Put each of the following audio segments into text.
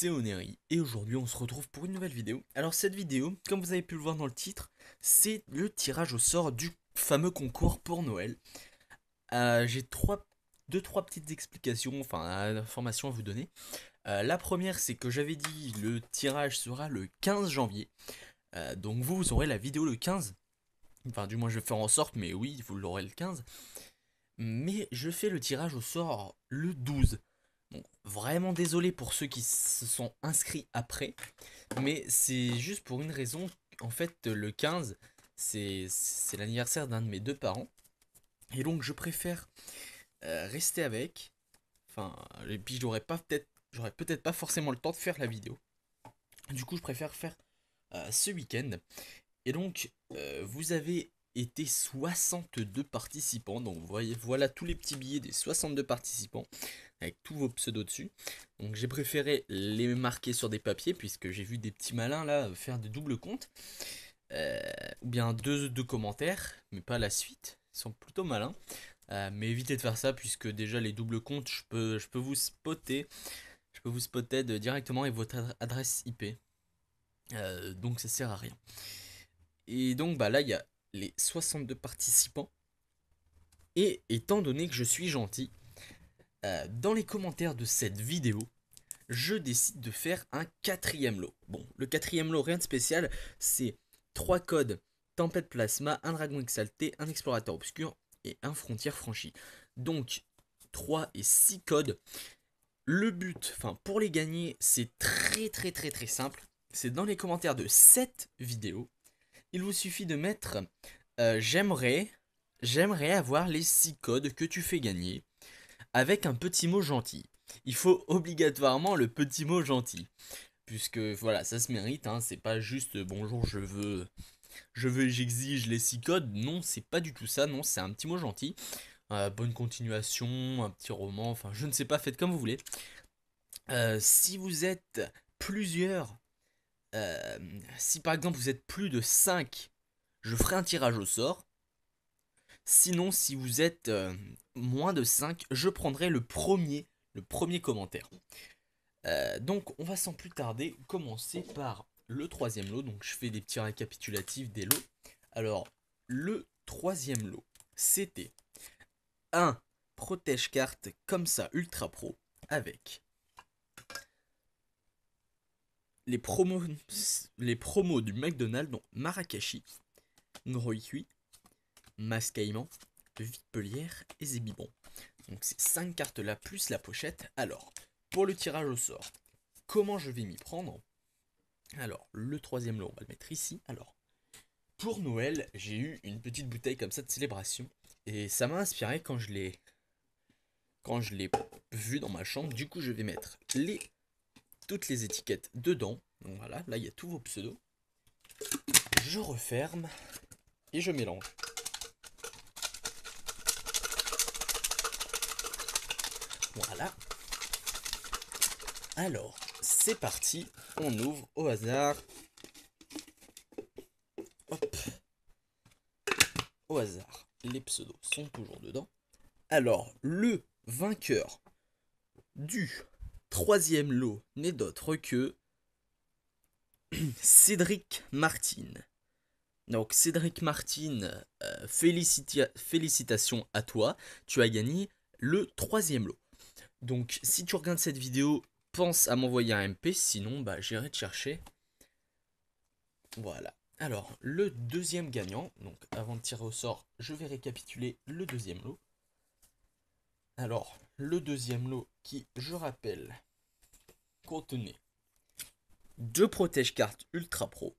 c'est Oneri et aujourd'hui on se retrouve pour une nouvelle vidéo. Alors cette vidéo, comme vous avez pu le voir dans le titre, c'est le tirage au sort du fameux concours pour Noël. J'ai deux trois petites explications, enfin informations à vous donner. La première, c'est que j'avais dit le tirage sera le 15 janvier. Donc vous aurez la vidéo le 15. Enfin du moins je vais faire en sorte, mais oui, vous l'aurez le 15. Mais je fais le tirage au sort le 12. Donc vraiment désolé pour ceux qui se sont inscrits après, mais c'est juste pour une raison. En fait, le 15, c'est l'anniversaire d'un de mes deux parents, et donc je préfère rester avec. Enfin, et puis j'aurais peut-être pas forcément le temps de faire la vidéo. Du coup, je préfère faire ce week-end. Et donc, vous avez été 62 participants. Donc, vous voyez, voilà tous les petits billets des 62 participants avec tous vos pseudos dessus. Donc, j'ai préféré les marquer sur des papiers puisque j'ai vu des petits malins là faire des doubles comptes. Ou bien deux commentaires, mais pas la suite. Ils sont plutôt malins. Mais évitez de faire ça puisque déjà les doubles comptes, je peux vous spotter. Je peux vous spotter directement avec votre adresse IP. Donc ça sert à rien. Et donc bah là il y a les 62 participants. Et étant donné que je suis gentil, dans les commentaires de cette vidéo, je décide de faire un quatrième lot. Bon, le quatrième lot, rien de spécial, c'est 3 codes Tempête Plasma, un Dragon Exalté, un Explorateur Obscur et un Frontière Franchie. Donc 3 et 6 codes. Le but, enfin pour les gagner, c'est très simple. C'est dans les commentaires de cette vidéo. Il vous suffit de mettre j'aimerais avoir les 6 codes que tu fais gagner avec un petit mot gentil. Il faut obligatoirement le petit mot gentil. Puisque voilà, ça se mérite, hein, c'est pas juste bonjour, j'exige les 6 codes. Non, c'est pas du tout ça, non, c'est un petit mot gentil. Bonne continuation, un petit roman, enfin je ne sais pas, faites comme vous voulez. Si vous êtes plusieurs, si par exemple vous êtes plus de 5, je ferai un tirage au sort. Sinon, si vous êtes moins de 5, je prendrai le premier commentaire. Donc, on va sans plus tarder commencer par le troisième lot. Donc, je fais des petits récapitulatifs des lots. Alors, le troisième lot, c'était un protège-carte comme ça, Ultra Pro, avec les promos du McDonald's, donc Marakashi, Noroikui, Mascaïman, Vipelière et Zébibon. Donc ces 5 cartes là plus la pochette. Alors, pour le tirage au sort, comment je vais m'y prendre? Alors, le troisième lot, on va le mettre ici. Alors, pour Noël, j'ai eu une petite bouteille comme ça de célébration. Et ça m'a inspiré quand je l'ai vu dans ma chambre. Du coup, je vais mettre toutes les étiquettes dedans. Donc voilà, là il y a tous vos pseudos. Je referme et je mélange. Voilà. Alors, c'est parti. On ouvre au hasard. Hop. Au hasard. Les pseudos sont toujours dedans. Alors, le vainqueur du troisième lot n'est d'autre que Cédric Martin. Donc, Cédric Martin, félicitations à toi. Tu as gagné le troisième lot. Donc, si tu regardes cette vidéo, pense à m'envoyer un MP, sinon bah, j'irai te chercher. Voilà. Alors, le deuxième gagnant, donc avant de tirer au sort, je vais récapituler le deuxième lot. Alors, le deuxième lot qui, je rappelle, contenait 2 protège-cartes Ultra Pro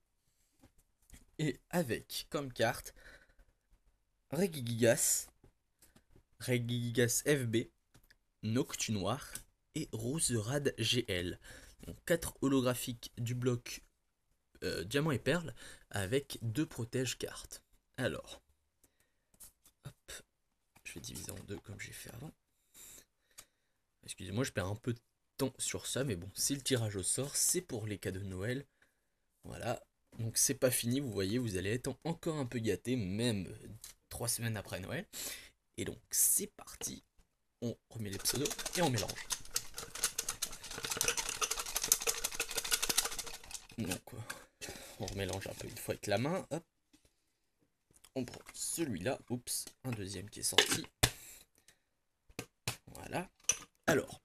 et avec comme carte Regigigas FB, Noctunoir et Roserad GL. Donc 4 holographiques du bloc Diamant et Perle avec 2 protège-cartes. Alors, hop, je vais diviser en 2 comme j'ai fait avant. Excusez-moi, je perds un peu de temps sur ça, mais bon, c'est le tirage au sort, c'est pour les cadeaux de Noël. Voilà, donc c'est pas fini, vous voyez, vous allez être encore un peu gâté, même 3 semaines après Noël. Et donc c'est parti, on remet les pseudos et on mélange. Donc on remélange un peu une fois avec la main. Hop. On prend celui-là. Oups, un deuxième qui est sorti. Voilà. Alors,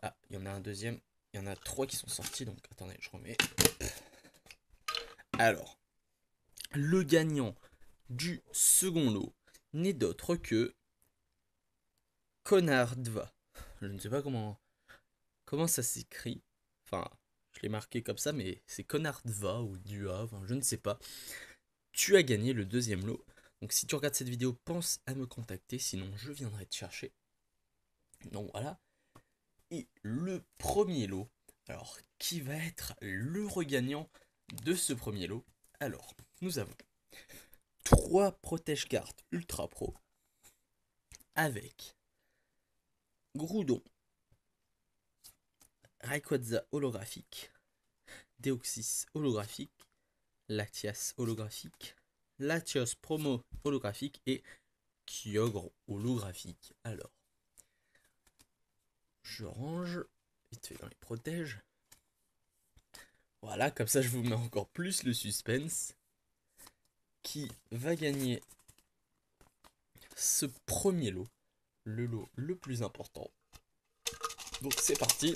ah, il y en a un deuxième. Il y en a 3 qui sont sortis. Donc attendez, je remets. Alors, le gagnant du second lot n'est d'autre que Konardva. Je ne sais pas comment ça s'écrit. Enfin, je l'ai marqué comme ça, mais c'est Konardva ou Dua, enfin, je ne sais pas. Tu as gagné le deuxième lot. Donc si tu regardes cette vidéo, pense à me contacter, sinon je viendrai te chercher. Donc voilà. Et le premier lot, alors qui va être le regagnant de ce premier lot? Alors, nous avons 3 protège-cartes Ultra Pro avec Groudon, Rayquaza holographique, Deoxys holographique, Latias holographique, Latios promo holographique et Kyogre holographique. Alors, je range vite fait dans les protèges. Voilà, comme ça je vous mets encore plus le suspense. Qui va gagner ce premier lot, le lot le plus important. Donc c'est parti.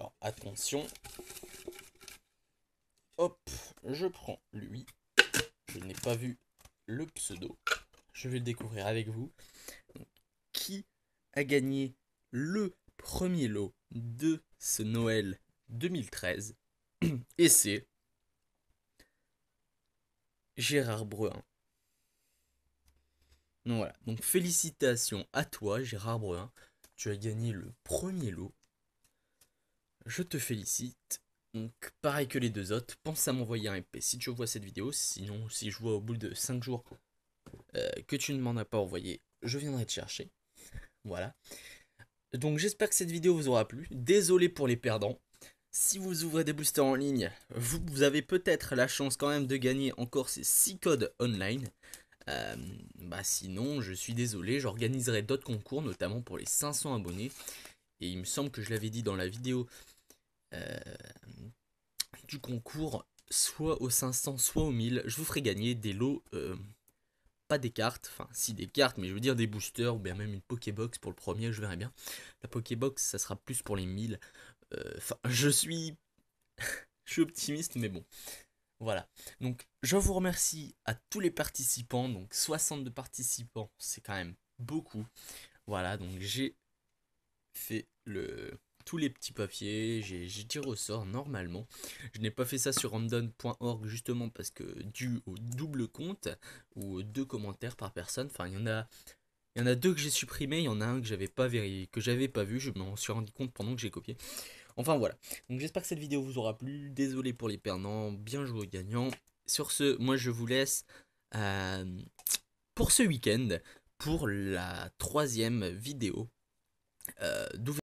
Alors attention. Hop, je prends lui. Je n'ai pas vu le pseudo. Je vais le découvrir avec vous. Donc, qui a gagné le premier lot de ce Noël 2013? Et c'est Gérard Brun. Donc voilà, donc félicitations à toi Gérard Brun. Tu as gagné le premier lot. Je te félicite. Donc pareil que les deux autres, pense à m'envoyer un MP si tu vois cette vidéo. Sinon, si je vois au bout de 5 jours que tu ne m'en as pas envoyé, je viendrai te chercher. Voilà. Donc j'espère que cette vidéo vous aura plu. Désolé pour les perdants. Si vous ouvrez des boosters en ligne, vous avez peut-être la chance quand même de gagner encore ces 6 codes online. Sinon, je suis désolé, j'organiserai d'autres concours, notamment pour les 500 abonnés. Et il me semble que je l'avais dit dans la vidéo du concours, soit aux 500, soit aux 1000, je vous ferai gagner des lots, pas des cartes, enfin si des cartes, mais je veux dire des boosters, ou bien même une Pokébox pour le premier, je verrai bien. La Pokébox, ça sera plus pour les 1000. Enfin, je suis optimiste, mais bon. Voilà, donc je vous remercie à tous les participants, donc 62 participants, c'est quand même beaucoup. Voilà, donc j'ai fait tous les petits papiers, j'ai tiré au sort normalement. Je n'ai pas fait ça sur random.org justement parce que dû au double compte ou aux 2 commentaires par personne, enfin il y en a 2 que j'ai supprimé, il y en a un que j'avais pas vu, je m'en suis rendu compte pendant que j'ai copié. Enfin voilà, donc j'espère que cette vidéo vous aura plu, désolé pour les perdants, bien joué aux gagnants. Sur ce, moi je vous laisse pour ce week-end, pour la 3e vidéo d'ouverture.